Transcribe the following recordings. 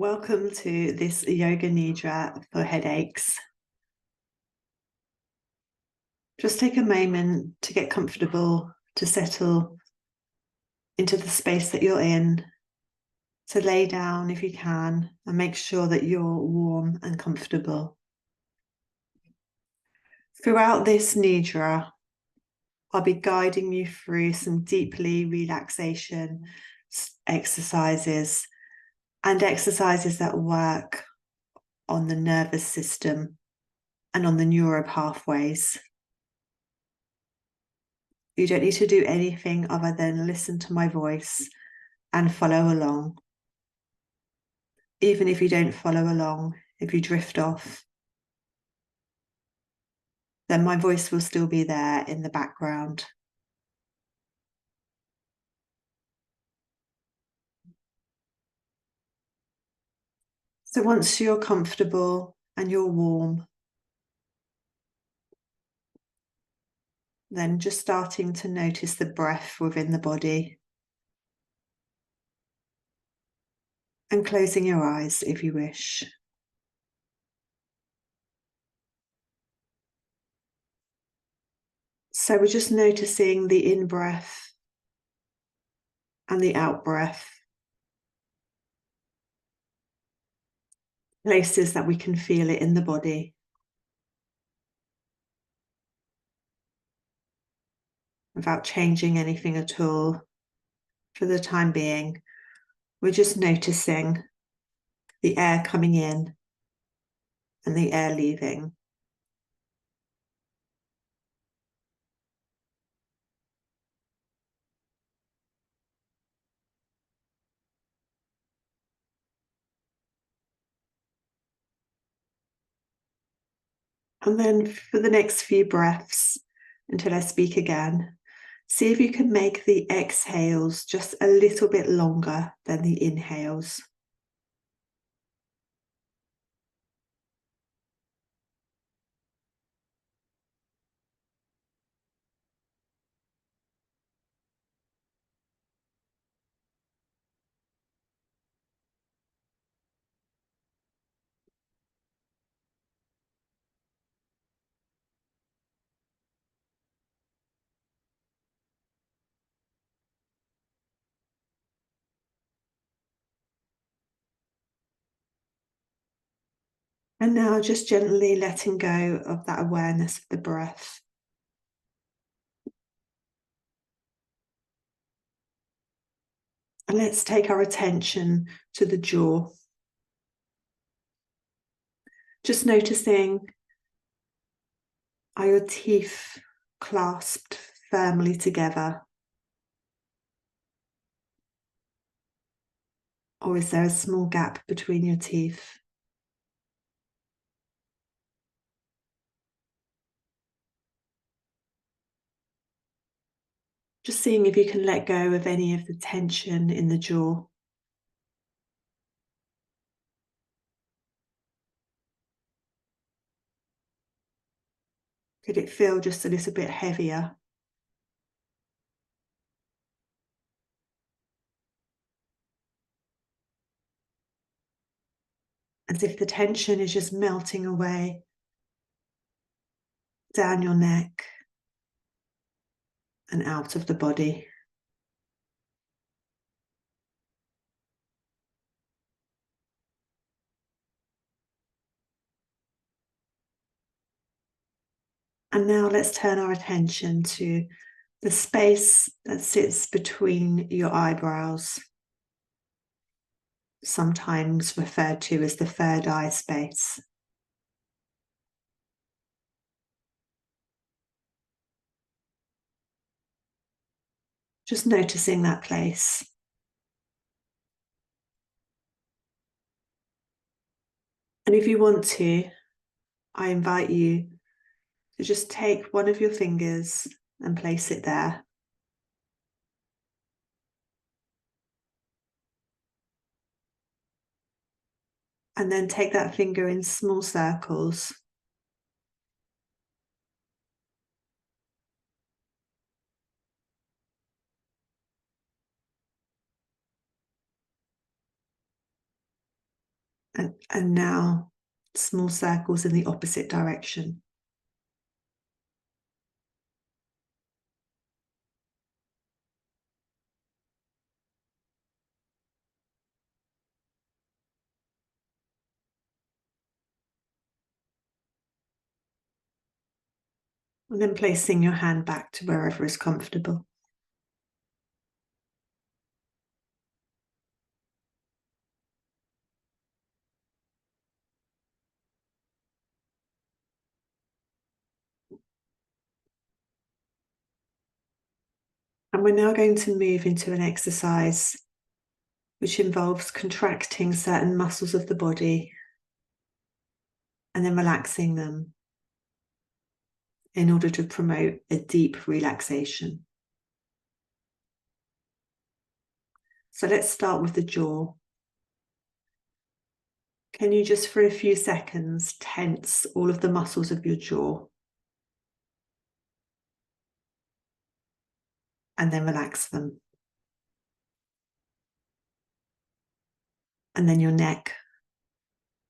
Welcome to this Yoga Nidra for headaches. Just take a moment to get comfortable, to settle into the space that you're in, to lay down if you can, and make sure that you're warm and comfortable. Throughout this Nidra, I'll be guiding you through some deeply relaxation exercises and exercises that work on the nervous system and on the neural pathways. You don't need to do anything other than listen to my voice and follow along. Even if you don't follow along, if you drift off, then my voice will still be there in the background. So once you're comfortable and you're warm, then just starting to notice the breath within the body. And closing your eyes if you wish. So we're just noticing the in-breath and the out-breath. Places that we can feel it in the body. Without changing anything at all for the time being. We're just noticing the air coming in and the air leaving. And then for the next few breaths, until I speak again, see if you can make the exhales just a little bit longer than the inhales. And now just gently letting go of that awareness of the breath. And let's take our attention to the jaw. Just noticing, are your teeth clasped firmly together? Or is there a small gap between your teeth? Just seeing if you can let go of any of the tension in the jaw. Could it feel just a little bit heavier? As if the tension is just melting away down your neck and out of the body. And now let's turn our attention to the space that sits between your eyebrows, sometimes referred to as the third eye space. Just noticing that place. And if you want to, I invite you to just take one of your fingers and place it there. And then take that finger in small circles. And now small circles in the opposite direction. And then placing your hand back to wherever is comfortable. And we're now going to move into an exercise which involves contracting certain muscles of the body and then relaxing them in order to promote a deep relaxation. So let's start with the jaw. Can you just for a few seconds tense all of the muscles of your jaw and then relax them? And then your neck.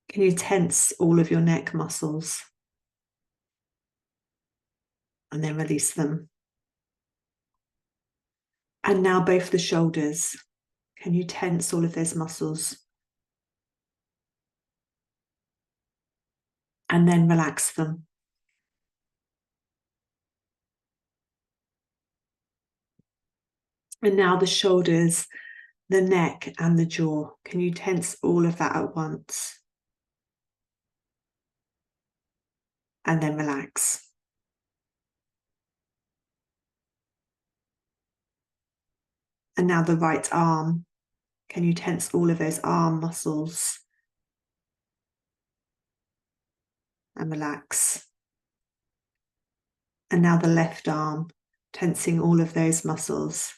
Can you tense all of your neck muscles and then release them? And now both the shoulders. Can you tense all of those muscles and then relax them? And now the shoulders, the neck and the jaw. Can you tense all of that at once? And then relax. And now the right arm. Can you tense all of those arm muscles and relax? And now the left arm, tensing all of those muscles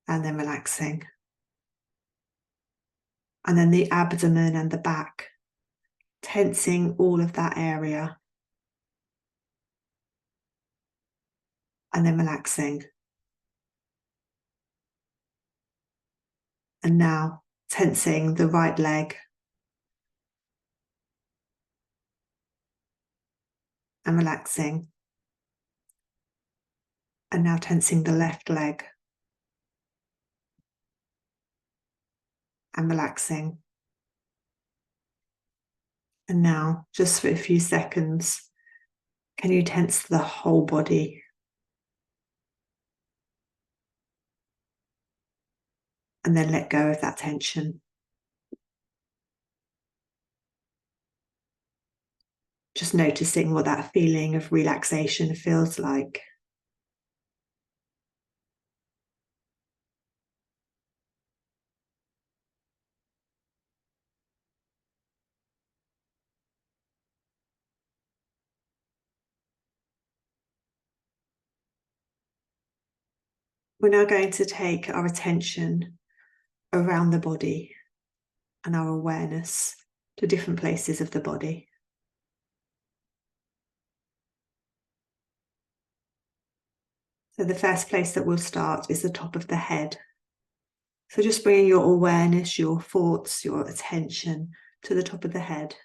and then relaxing. And then the abdomen and the back, tensing all of that area and then relaxing. And now tensing the right leg and relaxing. And now tensing the left leg and relaxing. And now, just for a few seconds, can you tense the whole body? And then let go of that tension. Just noticing what that feeling of relaxation feels like. We're now going to take our attention around the body and our awareness to different places of the body. So the first place that we'll start is the top of the head. So just bringing your awareness, your thoughts, your attention to the top of the head.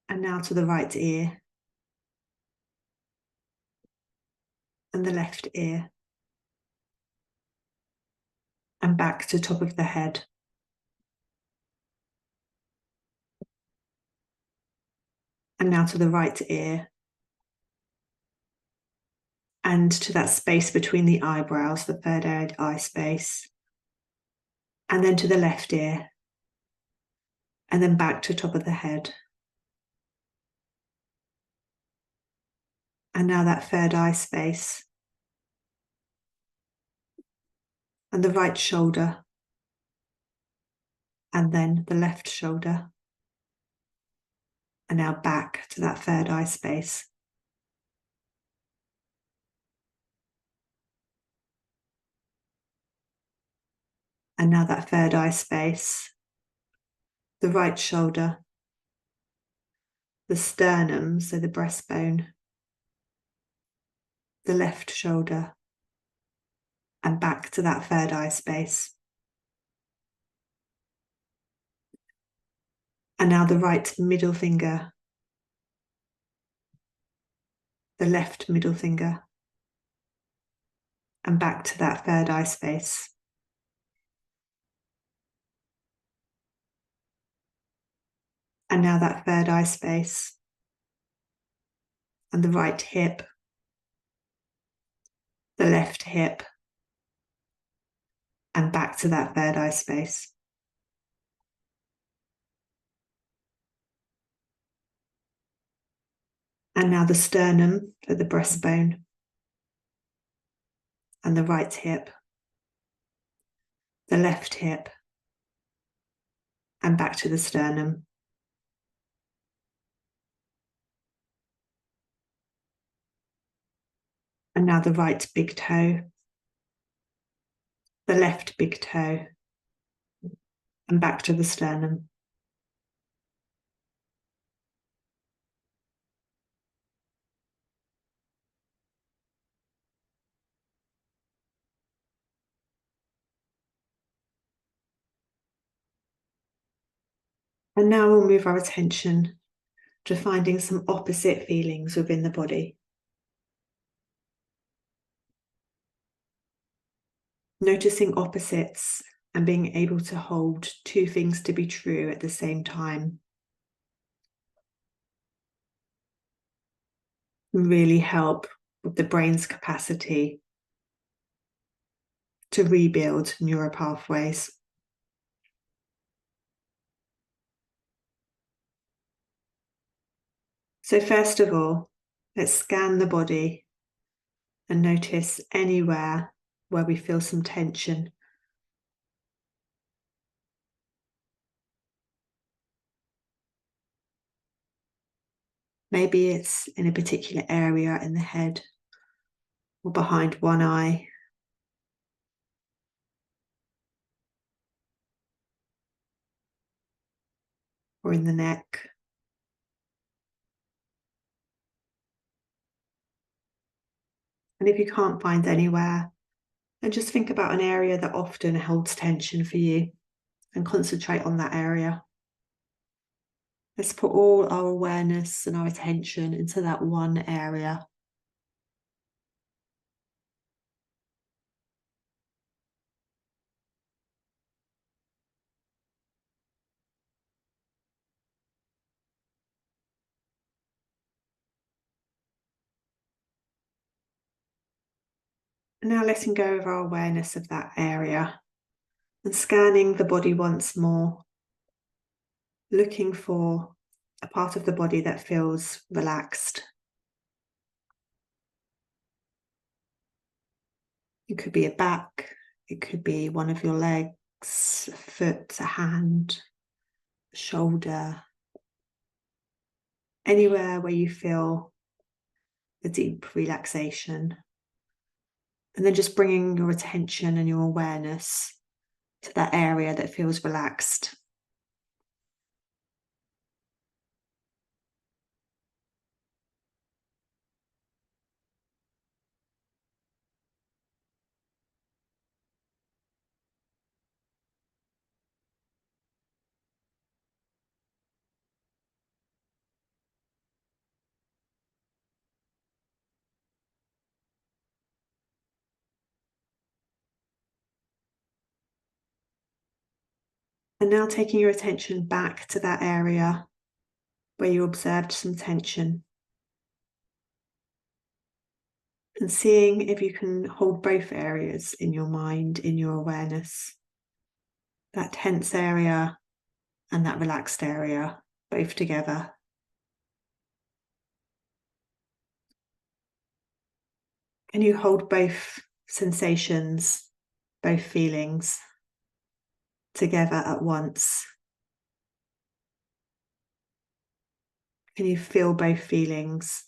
And now to the right ear and the left ear. And back to top of the head. And now to the right ear. And to that space between the eyebrows, the third eye space. And then to the left ear. And then back to top of the head. And now that third eye space. And the right shoulder. And then the left shoulder. And now back to that third eye space. And now that third eye space. The right shoulder. The sternum, so the breastbone. The left shoulder. and back to that third eye space. And now the right middle finger, the left middle finger, and back to that third eye space. And now that third eye space, and the right hip, the left hip, and back to that third eye space. And now the sternum for the breastbone, and the right hip, the left hip, and back to the sternum. And now the right big toe, the left big toe, and back to the sternum. And now we'll move our attention to finding some opposite feelings within the body. Noticing opposites and being able to hold two things to be true at the same time can really help with the brain's capacity to rebuild neural pathways. So first of all, let's scan the body and notice anywhere where we feel some tension. Maybe it's in a particular area in the head or behind one eye. Or in the neck. And if you can't find anywhere, then just think about an area that often holds tension for you and concentrate on that area. Let's put all our awareness and our attention into that one area. And now letting go of our awareness of that area and scanning the body once more, looking for a part of the body that feels relaxed. It could be a back, it could be one of your legs, a foot, a hand, a shoulder, anywhere where you feel a deep relaxation. And then just bringing your attention and your awareness to that area that feels relaxed. And now taking your attention back to that area where you observed some tension. And seeing if you can hold both areas in your mind, in your awareness. That tense area and that relaxed area, both together. Can you hold both sensations, both feelings together at once? Can you feel both feelings?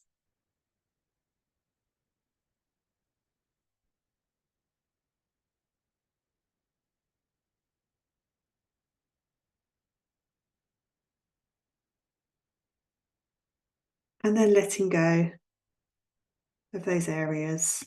And then letting go of those areas.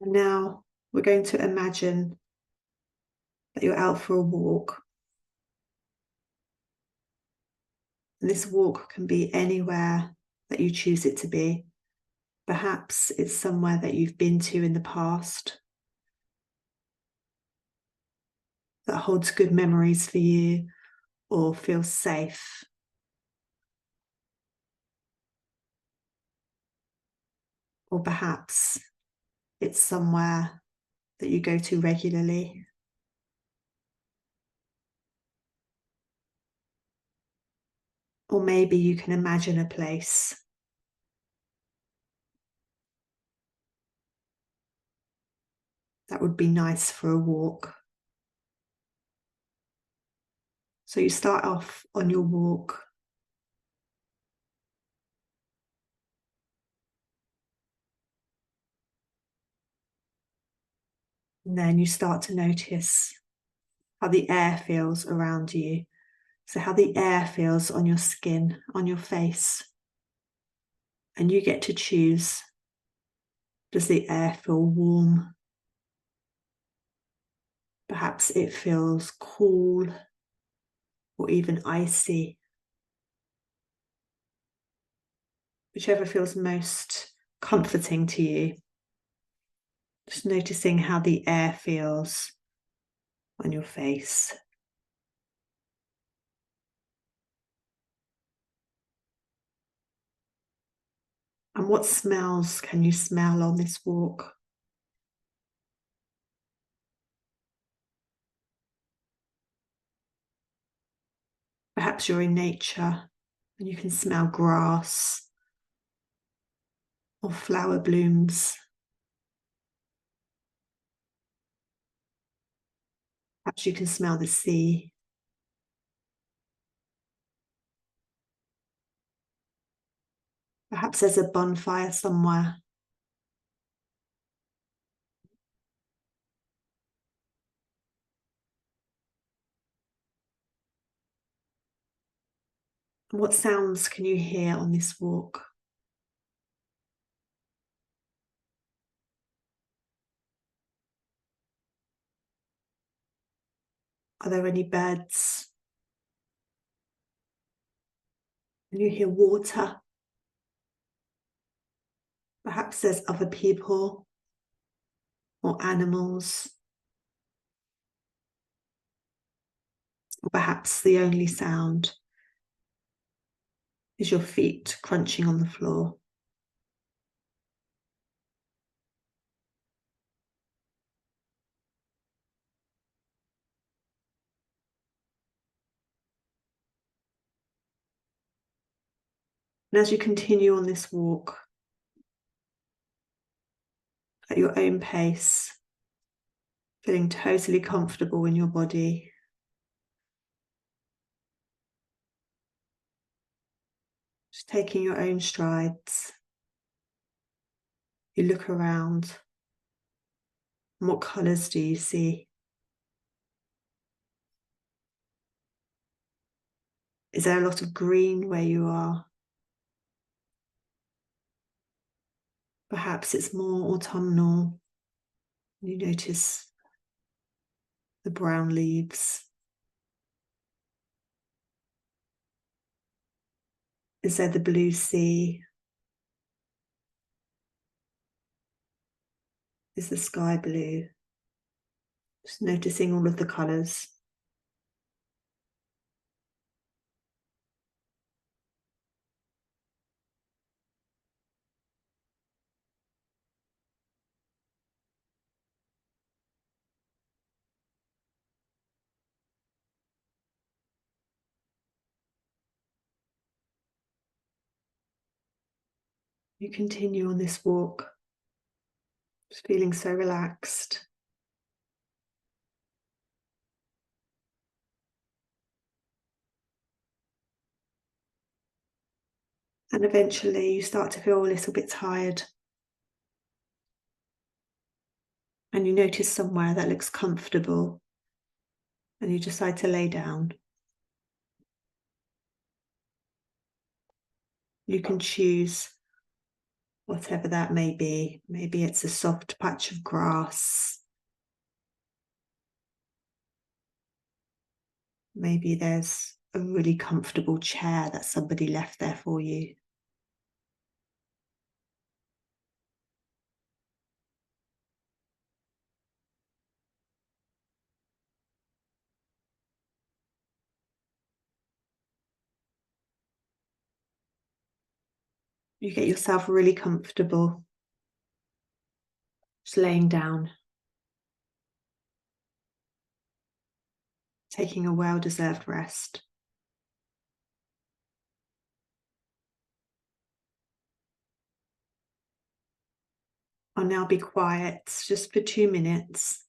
And now we're going to imagine that you're out for a walk. And this walk can be anywhere that you choose it to be. Perhaps it's somewhere that you've been to in the past that holds good memories for you or feels safe. Or perhaps it's somewhere that you go to regularly. Or maybe you can imagine a place that would be nice for a walk. So you start off on your walk. And then you start to notice how the air feels around you. So how the air feels on your skin, on your face. And you get to choose, does the air feel warm? Perhaps it feels cool or even icy. Whichever feels most comforting to you. Just noticing how the air feels on your face. And what smells can you smell on this walk? Perhaps you're in nature and you can smell grass or flower blooms. Perhaps you can smell the sea. Perhaps there's a bonfire somewhere. And what sounds can you hear on this walk? Are there any birds? Can you hear water? Perhaps there's other people or animals. Or perhaps the only sound is your feet crunching on the floor. And as you continue on this walk at your own pace, feeling totally comfortable in your body, just taking your own strides, you look around, and what colours do you see? Is there a lot of green where you are? Perhaps it's more autumnal. You notice the brown leaves. Is there the blue sea? Is the sky blue? Just noticing all of the colours. You continue on this walk, just feeling so relaxed. And eventually you start to feel a little bit tired. And you notice somewhere that looks comfortable. And you decide to lay down. You can choose whatever that may be. Maybe it's a soft patch of grass. Maybe there's a really comfortable chair that somebody left there for you. You get yourself really comfortable, just laying down, taking a well-deserved rest. I'll now be quiet just for 2 minutes,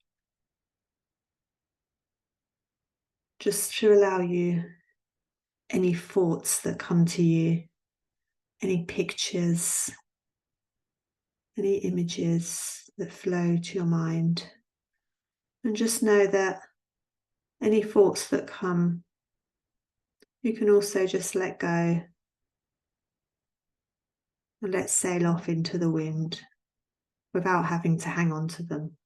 just to allow you any thoughts that come to you, any pictures, any images that flow to your mind. And just know that any thoughts that come, you can also just let go and let sail off into the wind without having to hang on to them.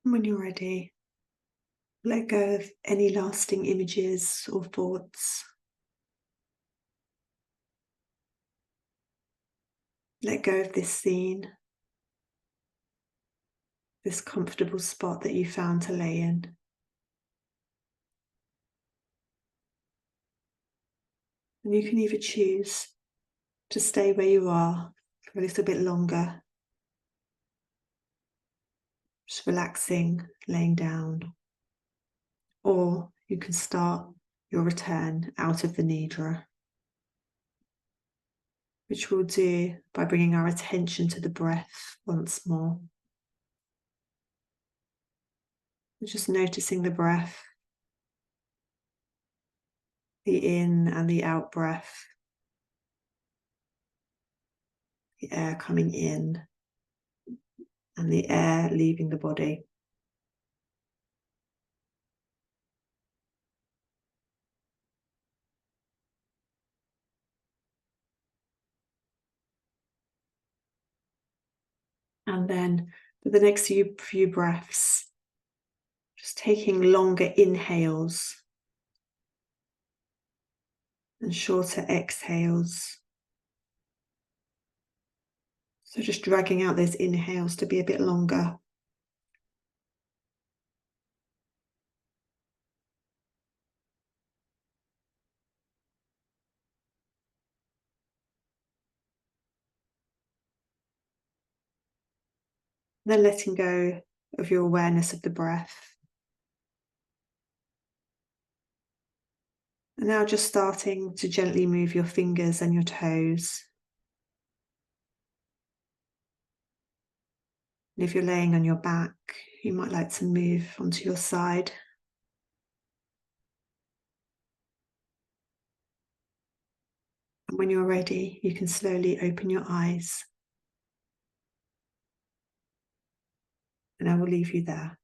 And when you're ready, let go of any lasting images or thoughts. Let go of this scene, this comfortable spot that you found to lay in. And you can either choose to stay where you are for a little bit longer, just relaxing, laying down, or you can start your return out of the Nidra, which we'll do by bringing our attention to the breath once more. Just noticing the breath, the in and the out breath, the air coming in and the air leaving the body. And then for the next few breaths, just taking longer inhales and shorter exhales. So just dragging out those inhales to be a bit longer. Then letting go of your awareness of the breath. And now just starting to gently move your fingers and your toes. And if you're laying on your back, you might like to move onto your side. And when you're ready, you can slowly open your eyes. And I will leave you there.